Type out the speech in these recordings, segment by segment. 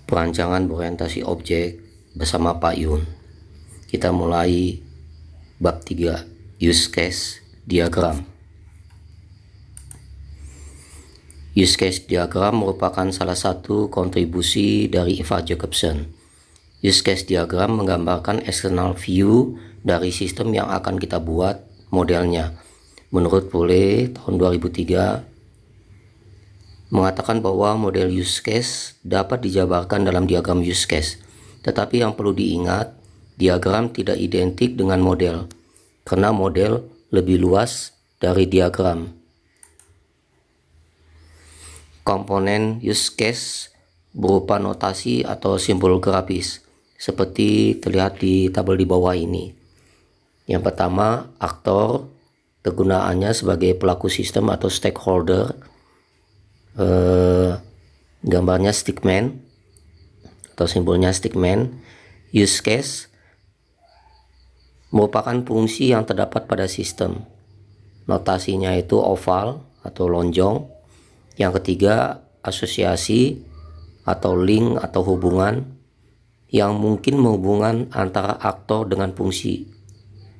Perancangan berorientasi objek bersama Pak Yun. Kita mulai bab 3, use case diagram. Use case diagram merupakan salah satu kontribusi dari Eva Jacobson. Use case diagram menggambarkan external view dari sistem yang akan kita buat modelnya. Menurut Pole tahun 2003 mengatakan bahwa model use case dapat dijabarkan dalam diagram use case. Tetapi yang perlu diingat, diagram tidak identik dengan model, karena model lebih luas dari diagram. Komponen use case berupa notasi atau simbol grafis, seperti terlihat di tabel di bawah ini. Yang pertama, aktor, kegunaannya sebagai pelaku sistem atau stakeholder. Gambarnya stickman atau simbolnya stickman. Use case merupakan fungsi yang terdapat pada sistem. Notasinya itu oval atau lonjong. Yang ketiga, asosiasi atau link atau hubungan yang mungkin menghubungkan antara aktor dengan fungsi.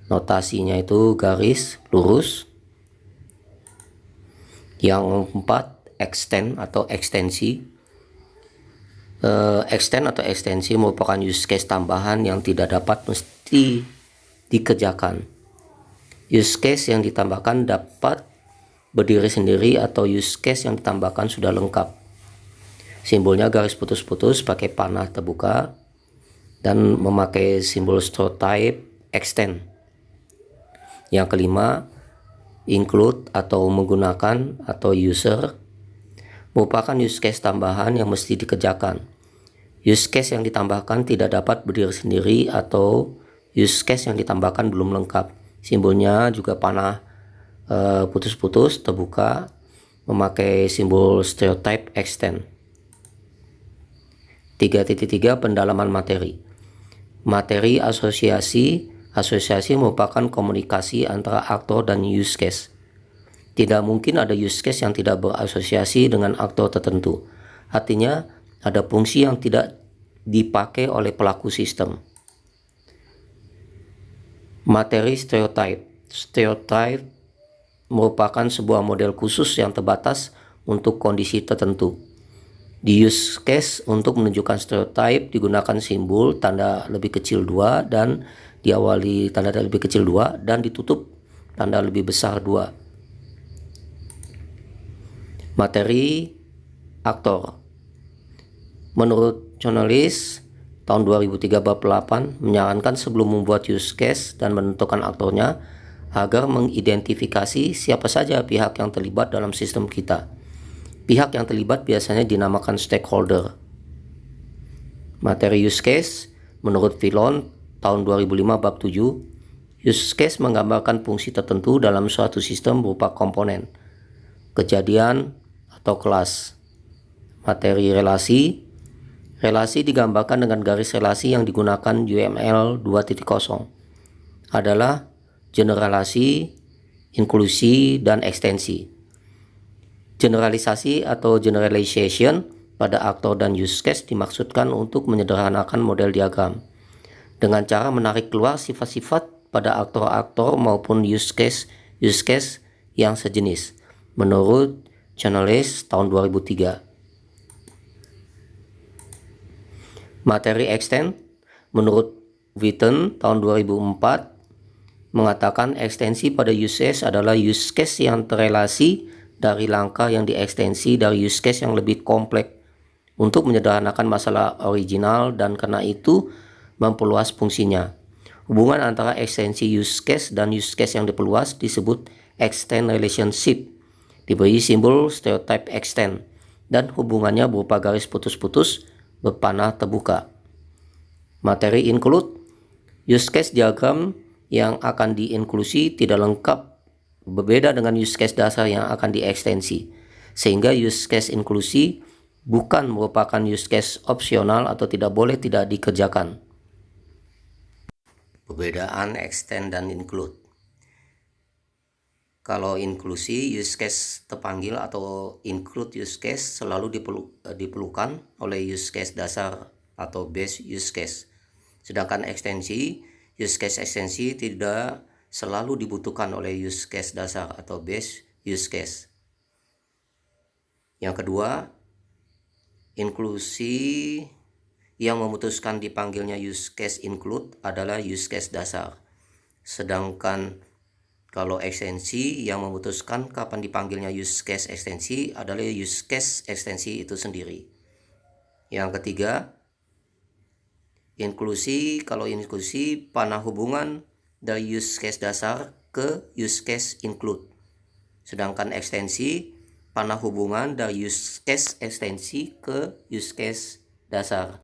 Notasinya itu garis lurus. Yang keempat, extend atau ekstensi. Extend atau ekstensi merupakan use case tambahan yang tidak dapat mesti dikerjakan. Use case yang ditambahkan dapat berdiri sendiri atau use case yang ditambahkan sudah lengkap. Simbolnya garis putus-putus pakai panah terbuka dan memakai simbol stroke type extend. Yang kelima, include atau menggunakan atau user merupakan use case tambahan yang mesti dikerjakan. Use case yang ditambahkan tidak dapat berdiri sendiri atau use case yang ditambahkan belum lengkap. Simbolnya juga panah putus-putus terbuka memakai simbol stereotype extend. 3.3 Pendalaman materi. Materi asosiasi merupakan komunikasi antara aktor dan use case. Tidak mungkin ada use case yang tidak berasosiasi dengan aktor tertentu. Artinya, ada fungsi yang tidak dipakai oleh pelaku sistem. Materi stereotype. Stereotype merupakan sebuah model khusus yang terbatas untuk kondisi tertentu. Di use case untuk menunjukkan stereotype digunakan simbol tanda lebih kecil 2 dan diawali tanda lebih kecil 2 dan ditutup tanda lebih besar 2. Materi aktor. Menurut Journalist tahun 2003 bab 8 menyarankan sebelum membuat use case dan menentukan aktornya agar mengidentifikasi siapa saja pihak yang terlibat dalam sistem kita. Pihak yang terlibat biasanya dinamakan stakeholder. Materi use case menurut Filon tahun 2005 bab 7, use case menggambarkan fungsi tertentu dalam suatu sistem berupa komponen, kejadian, atau kelas. Materi relasi. Relasi digambarkan dengan garis relasi yang digunakan UML 2.0. Adalah generalisasi, inklusi, dan ekstensi. Generalisasi atau generalization pada aktor dan use case dimaksudkan untuk menyederhanakan model diagram dengan cara menarik keluar sifat-sifat pada aktor-aktor maupun use case yang sejenis. Menurut Journalist tahun 2003. Materi extend menurut Witten tahun 2004 mengatakan ekstensi pada use case adalah use case yang terelasi dari langkah yang diekstensi dari use case yang lebih kompleks untuk menyederhanakan masalah original dan karena itu memperluas fungsinya. Hubungan antara ekstensi use case dan use case yang diperluas disebut extend relationship. Diberi simbol stereotype extend dan hubungannya berupa garis putus-putus berpanah terbuka. Materi include. Use case diagram yang akan diinklusi tidak lengkap, berbeda dengan use case dasar yang akan diekstensi, sehingga use case inklusi bukan merupakan use case opsional atau tidak boleh tidak dikerjakan. Perbedaan extend dan include. Kalau inklusi use case terpanggil atau include use case selalu diperlukan oleh use case dasar atau base use case. Sedangkan ekstensi use case ekstensi tidak selalu dibutuhkan oleh use case dasar atau base use case. Yang kedua, inklusi yang memutuskan dipanggilnya use case include adalah use case dasar. Sedangkan kalau ekstensi yang memutuskan kapan dipanggilnya use case ekstensi adalah use case ekstensi itu sendiri. Yang ketiga, kalau inklusi panah hubungan dari use case dasar ke use case include. Sedangkan ekstensi panah hubungan dari use case ekstensi ke use case dasar.